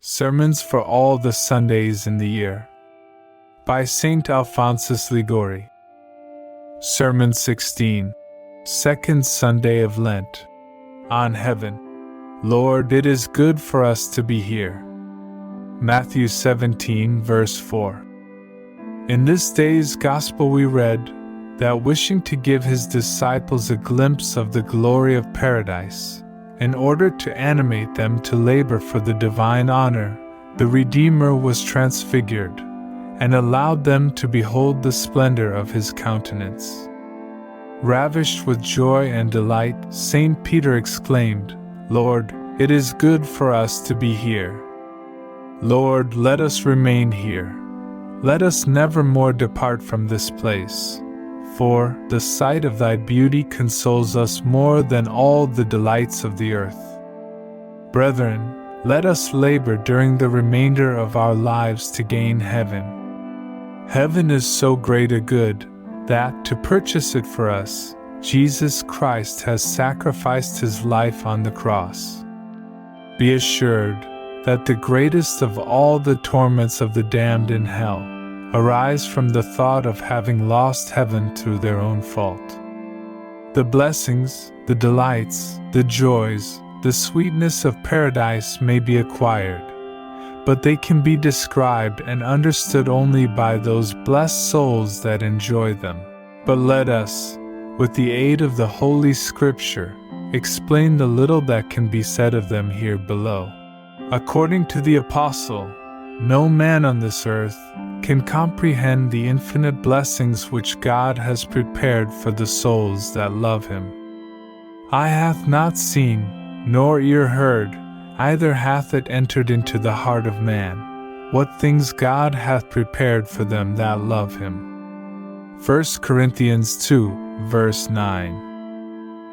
Sermons for All the Sundays in the Year by St. Alphonsus Liguori. Sermon 16, Second Sunday of Lent. On Heaven. Lord, it is good for us to be here. Matthew 17, verse 4. In this day's Gospel we read that wishing to give his disciples a glimpse of the glory of paradise, in order to animate them to labor for the divine honor, the Redeemer was transfigured, and allowed them to behold the splendor of his countenance. Ravished with joy and delight, St. Peter exclaimed, "Lord, it is good for us to be here. Lord, let us remain here. Let us never more depart from this place. For the sight of thy beauty consoles us more than all the delights of the earth." Brethren, let us labor during the remainder of our lives to gain heaven. Heaven is so great a good, that, to purchase it for us, Jesus Christ has sacrificed his life on the cross. Be assured that the greatest of all the torments of the damned in hell arise from the thought of having lost heaven through their own fault. The blessings, the delights, the joys, the sweetness of paradise may be acquired, but they can be described and understood only by those blessed souls that enjoy them. But let us, with the aid of the Holy Scripture, explain the little that can be said of them here below. According to the Apostle, no man on this earth can comprehend the infinite blessings which God has prepared for the souls that love him. Eye hath not seen, nor ear heard, either hath it entered into the heart of man, what things God hath prepared for them that love him. 1 Corinthians 2, verse 9.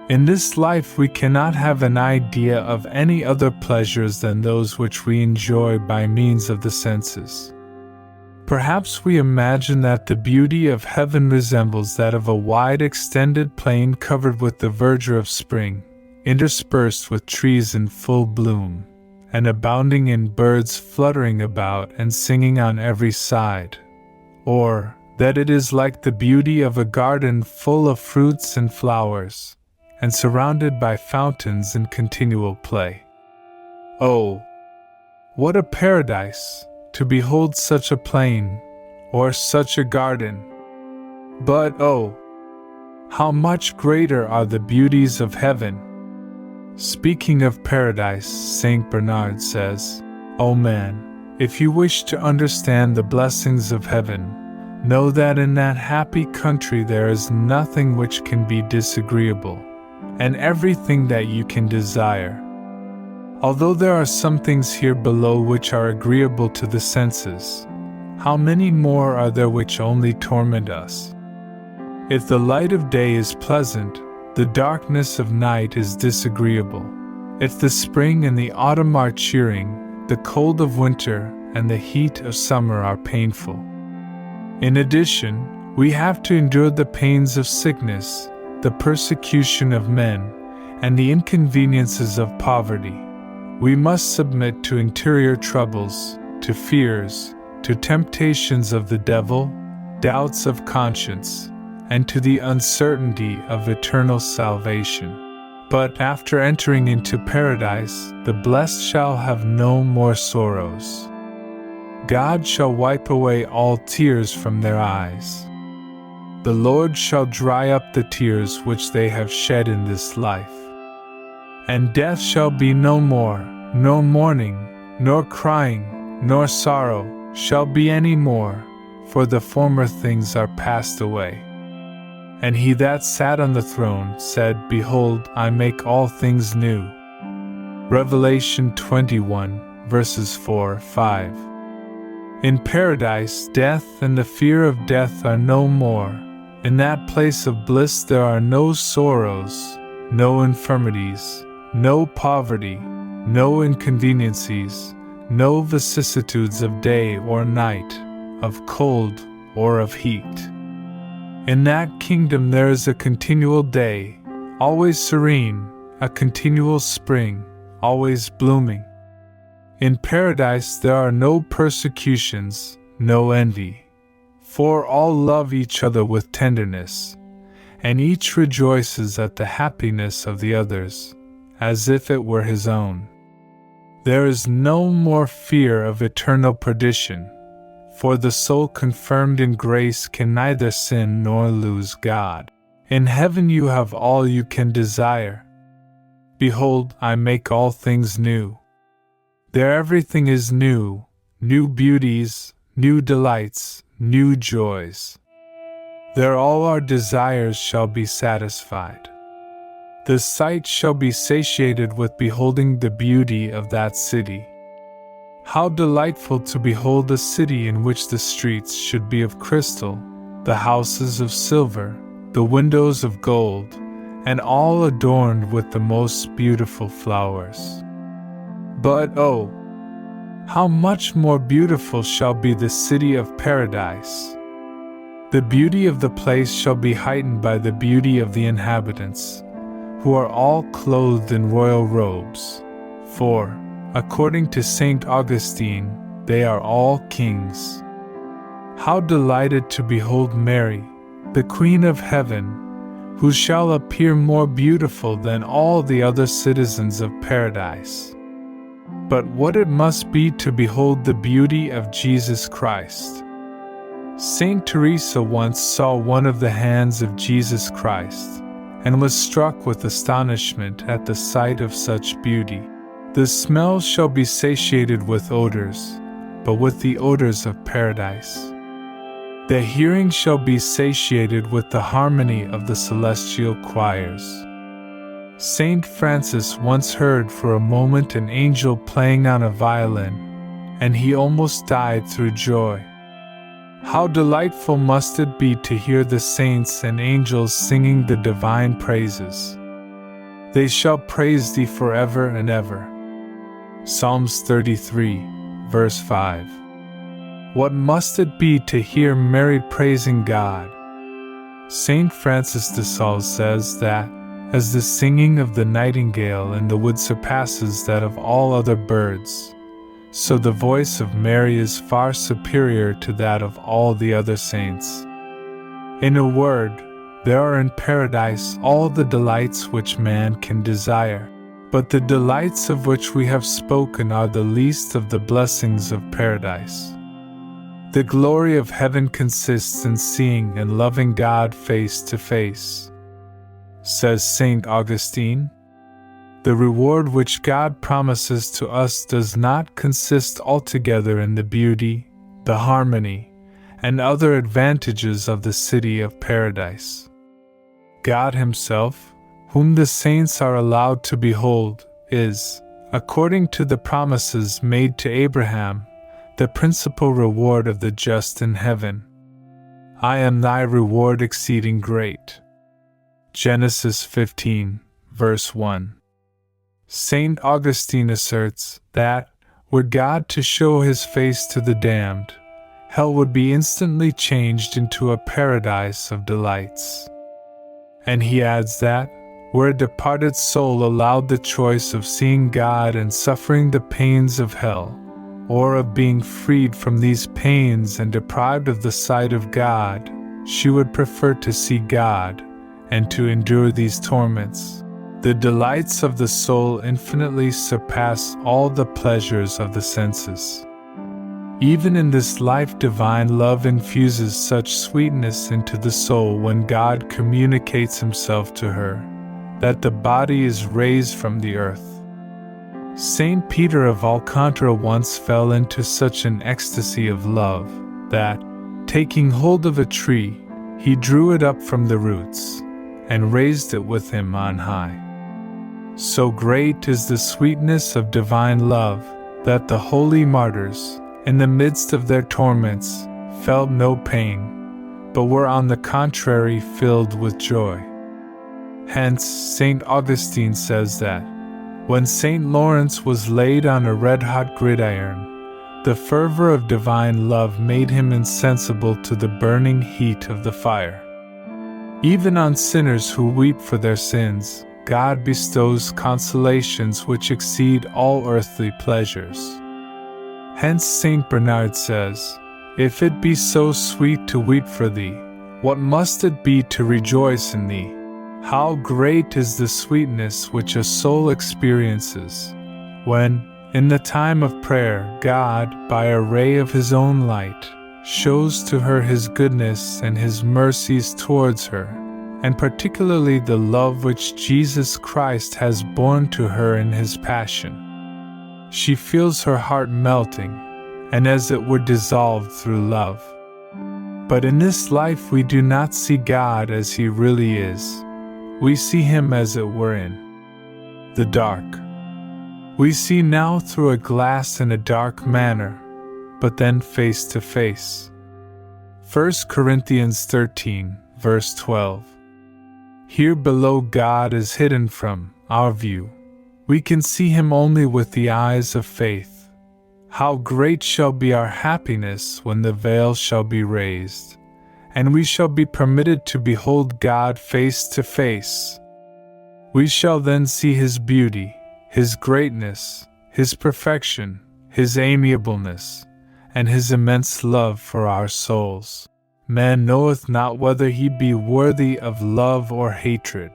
In this life we cannot have an idea of any other pleasures than those which we enjoy by means of the senses. Perhaps we imagine that the beauty of heaven resembles that of a wide extended plain covered with the verdure of spring, interspersed with trees in full bloom, and abounding in birds fluttering about and singing on every side, or that it is like the beauty of a garden full of fruits and flowers, and surrounded by fountains in continual play. Oh, what a paradise, to behold such a plain, or such a garden! But oh, how much greater are the beauties of heaven! Speaking of paradise, St. Bernard says, "O man, if you wish to understand the blessings of heaven, know that in that happy country there is nothing which can be disagreeable, and everything that you can desire. Although there are some things here below which are agreeable to the senses, how many more are there which only torment us? If the light of day is pleasant, the darkness of night is disagreeable. If the spring and the autumn are cheering, the cold of winter and the heat of summer are painful. In addition, we have to endure the pains of sickness, the persecution of men, and the inconveniences of poverty. We must submit to interior troubles, to fears, to temptations of the devil, doubts of conscience, and to the uncertainty of eternal salvation. But after entering into paradise, the blessed shall have no more sorrows. God shall wipe away all tears from their eyes. The Lord shall dry up the tears which they have shed in this life. And death shall be no more, nor mourning, nor crying, nor sorrow shall be any more, for the former things are passed away." And he that sat on the throne said, "Behold, I make all things new." Revelation 21, verses 4-5. In paradise, death and the fear of death are no more. In that place of bliss there are no sorrows, no infirmities, no poverty, no inconveniencies, no vicissitudes of day or night, of cold or of heat. In that kingdom there is a continual day, always serene, a continual spring, always blooming. In paradise there are no persecutions, no envy, for all love each other with tenderness, and each rejoices at the happiness of the others, as if it were his own. There is no more fear of eternal perdition, for the soul confirmed in grace can neither sin nor lose God. In heaven you have all you can desire. Behold, I make all things new. There everything is new, new beauties, new delights, new joys. There all our desires shall be satisfied. The sight shall be satiated with beholding the beauty of that city. How delightful to behold a city in which the streets should be of crystal, the houses of silver, the windows of gold, and all adorned with the most beautiful flowers. But oh, how much more beautiful shall be the city of paradise! The beauty of the place shall be heightened by the beauty of the inhabitants, who are all clothed in royal robes, for, according to St. Augustine, they are all kings. How delighted to behold Mary, the Queen of Heaven, who shall appear more beautiful than all the other citizens of paradise. But what it must be to behold the beauty of Jesus Christ! Saint Teresa once saw one of the hands of Jesus Christ, and was struck with astonishment at the sight of such beauty. The smell shall be satiated with odors, but with the odors of paradise. The hearing shall be satiated with the harmony of the celestial choirs. Saint Francis once heard for a moment an angel playing on a violin, and he almost died through joy. How delightful must it be to hear the saints and angels singing the divine praises! They shall praise thee forever and ever. Psalms 33, verse 5. What must it be to hear Mary praising God! Saint Francis de Sales says that, as the singing of the nightingale in the wood surpasses that of all other birds, so the voice of Mary is far superior to that of all the other saints. In a word, there are in paradise all the delights which man can desire, but the delights of which we have spoken are the least of the blessings of paradise. The glory of heaven consists in seeing and loving God face to face. Says St. Augustine, the reward which God promises to us does not consist altogether in the beauty, the harmony, and other advantages of the city of paradise. God Himself, whom the saints are allowed to behold, is, according to the promises made to Abraham, the principal reward of the just in heaven. I am thy reward exceeding great. Genesis 15, verse 1. Saint Augustine asserts that, were God to show His face to the damned, hell would be instantly changed into a paradise of delights. And he adds that, were a departed soul allowed the choice of seeing God and suffering the pains of hell, or of being freed from these pains and deprived of the sight of God, she would prefer to see God, and to endure these torments. The delights of the soul infinitely surpass all the pleasures of the senses. Even in this life, divine love infuses such sweetness into the soul when God communicates Himself to her, that the body is raised from the earth. Saint Peter of Alcantara once fell into such an ecstasy of love, that, taking hold of a tree, he drew it up from the roots, and raised it with him on high. So great is the sweetness of divine love, that the holy martyrs, in the midst of their torments, felt no pain, but were on the contrary filled with joy. Hence, St. Augustine says that, when St. Lawrence was laid on a red-hot gridiron, the fervor of divine love made him insensible to the burning heat of the fire. Even on sinners who weep for their sins, God bestows consolations which exceed all earthly pleasures. Hence Saint Bernard says, "If it be so sweet to weep for thee, what must it be to rejoice in thee? How great is the sweetness which a soul experiences, when, in the time of prayer, God, by a ray of His own light, shows to her His goodness and His mercies towards her, and particularly the love which Jesus Christ has borne to her in His passion. She feels her heart melting, and as it were dissolved through love. But in this life we do not see God as He really is. We see Him as it were in the dark. We see now through a glass in a dark manner, but then face to face." 1 Corinthians 13, verse 12. Here below God is hidden from our view. We can see Him only with the eyes of faith. How great shall be our happiness when the veil shall be raised, and we shall be permitted to behold God face to face. We shall then see His beauty, His greatness, His perfection, His amiableness, and His immense love for our souls. Man knoweth not whether he be worthy of love or hatred.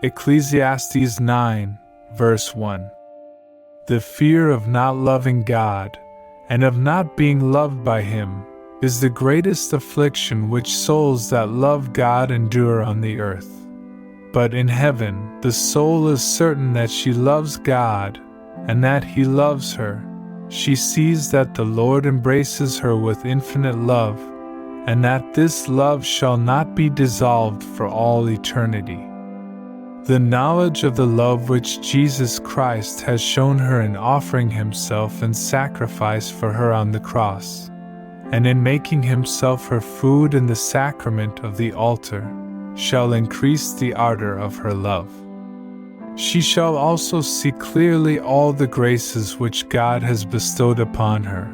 Ecclesiastes 9, verse 1. The fear of not loving God, and of not being loved by Him, is the greatest affliction which souls that love God endure on the earth. But in heaven, the soul is certain that she loves God, and that He loves her. She sees that the Lord embraces her with infinite love, and that this love shall not be dissolved for all eternity. The knowledge of the love which Jesus Christ has shown her in offering Himself in sacrifice for her on the cross, and in making Himself her food in the sacrament of the altar, shall increase the ardor of her love. She shall also see clearly all the graces which God has bestowed upon her,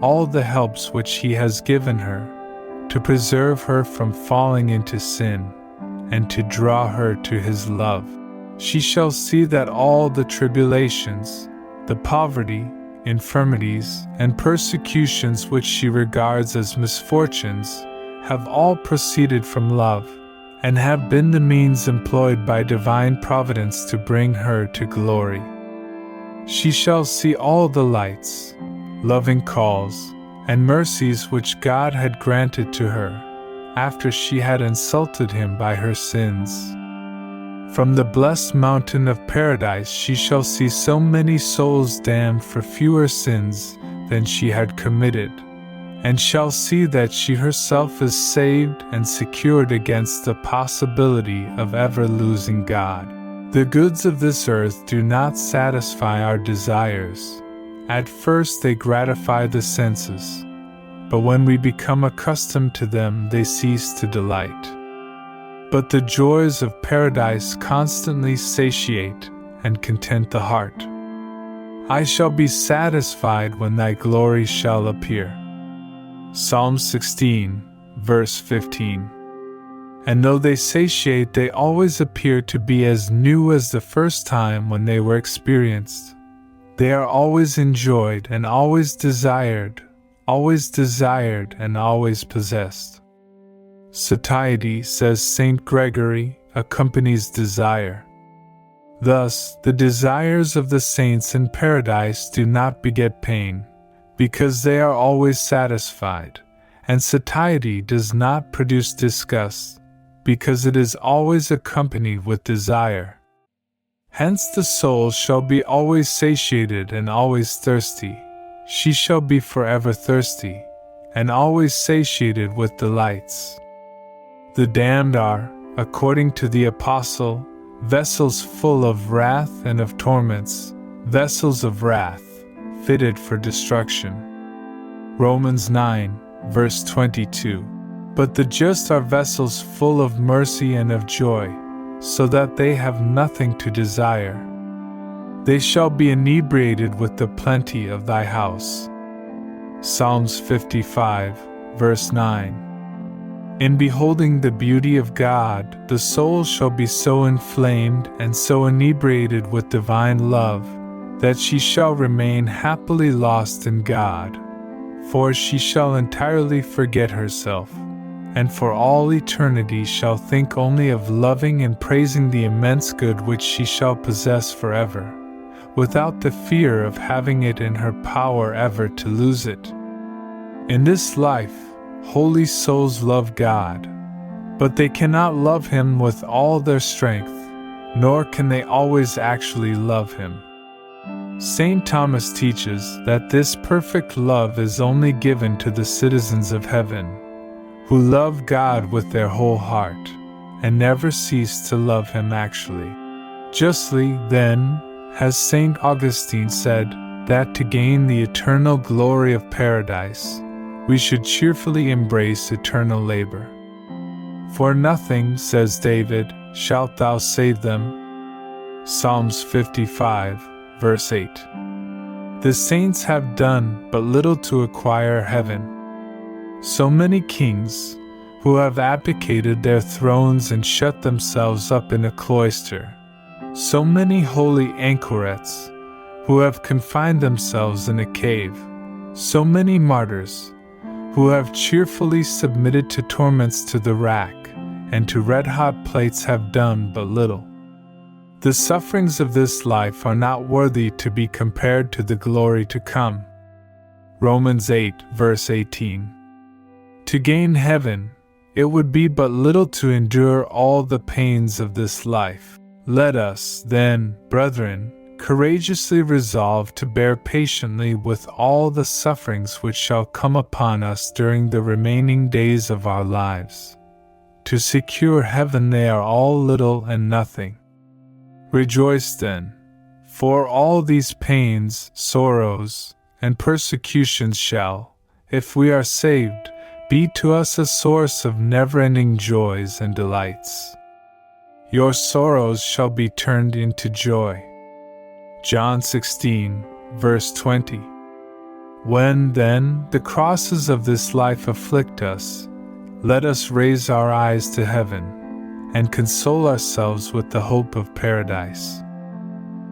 all the helps which He has given her, to preserve her from falling into sin, and to draw her to His love. She shall see that all the tribulations, the poverty, infirmities, and persecutions which she regards as misfortunes, have all proceeded from love, and have been the means employed by divine providence to bring her to glory. She shall see all the lights, loving calls, and mercies which God had granted to her, after she had insulted Him by her sins. From the blessed mountain of paradise she shall see so many souls damned for fewer sins than she had committed, and shall see that she herself is saved and secured against the possibility of ever losing God. The goods of this earth do not satisfy our desires. At first they gratify the senses, but when we become accustomed to them they cease to delight. But the joys of paradise constantly satiate and content the heart. I shall be satisfied when Thy glory shall appear. Psalm 16, verse 15. And though they satiate, they always appear to be as new as the first time when they were experienced. They are always enjoyed and always desired and always possessed. Satiety, says Saint Gregory, accompanies desire. Thus, the desires of the saints in paradise do not beget pain, because they are always satisfied, and satiety does not produce disgust, because it is always accompanied with desire. Hence the soul shall be always satiated and always thirsty. She shall be forever thirsty, and always satiated with delights. The damned are, according to the Apostle, vessels full of wrath and of torments, vessels of wrath, fitted for destruction. Romans 9, verse 22. But the just are vessels full of mercy and of joy, so that they have nothing to desire. They shall be inebriated with the plenty of Thy house. Psalms 55, verse 9. In beholding the beauty of God, the soul shall be so inflamed and so inebriated with divine love, that she shall remain happily lost in God, for she shall entirely forget herself, and for all eternity shall think only of loving and praising the immense good which she shall possess forever, without the fear of having it in her power ever to lose it. In this life, holy souls love God, but they cannot love Him with all their strength, nor can they always actually love Him. St. Thomas teaches that this perfect love is only given to the citizens of heaven, who love God with their whole heart, and never cease to love Him actually. Justly, then, has St. Augustine said, that to gain the eternal glory of paradise, we should cheerfully embrace eternal labor. For nothing, says David, shalt thou save them. Psalms 55, verse 8. The saints have done but little to acquire heaven. So many kings, who have abdicated their thrones and shut themselves up in a cloister, so many holy anchorets, who have confined themselves in a cave, so many martyrs, who have cheerfully submitted to torments to the rack, and to red-hot plates have done but little. The sufferings of this life are not worthy to be compared to the glory to come. Romans 8, verse 18. To gain heaven, it would be but little to endure all the pains of this life. Let us, then, brethren, courageously resolve to bear patiently with all the sufferings which shall come upon us during the remaining days of our lives. To secure heaven they are all little and nothing. Rejoice then, for all these pains, sorrows, and persecutions shall, if we are saved, be to us a source of never-ending joys and delights. Your sorrows shall be turned into joy. John 16, verse 20. When, then, the crosses of this life afflict us, let us raise our eyes to heaven, and console ourselves with the hope of paradise.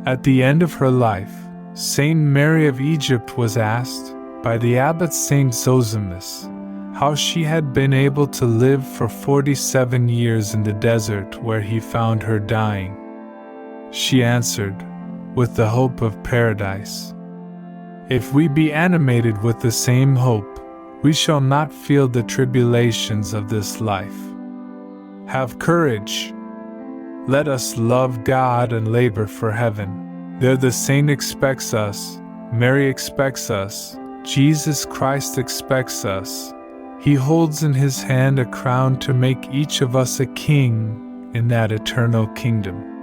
At the end of her life, Saint Mary of Egypt was asked, by the abbot Saint Zosimus, how she had been able to live for 47 years in the desert where he found her dying. She answered, with the hope of paradise. If we be animated with the same hope, we shall not feel the tribulations of this life. Have courage. Let us love God and labor for heaven. There the saint expects us, Mary expects us, Jesus Christ expects us. He holds in His hand a crown to make each of us a king in that eternal kingdom.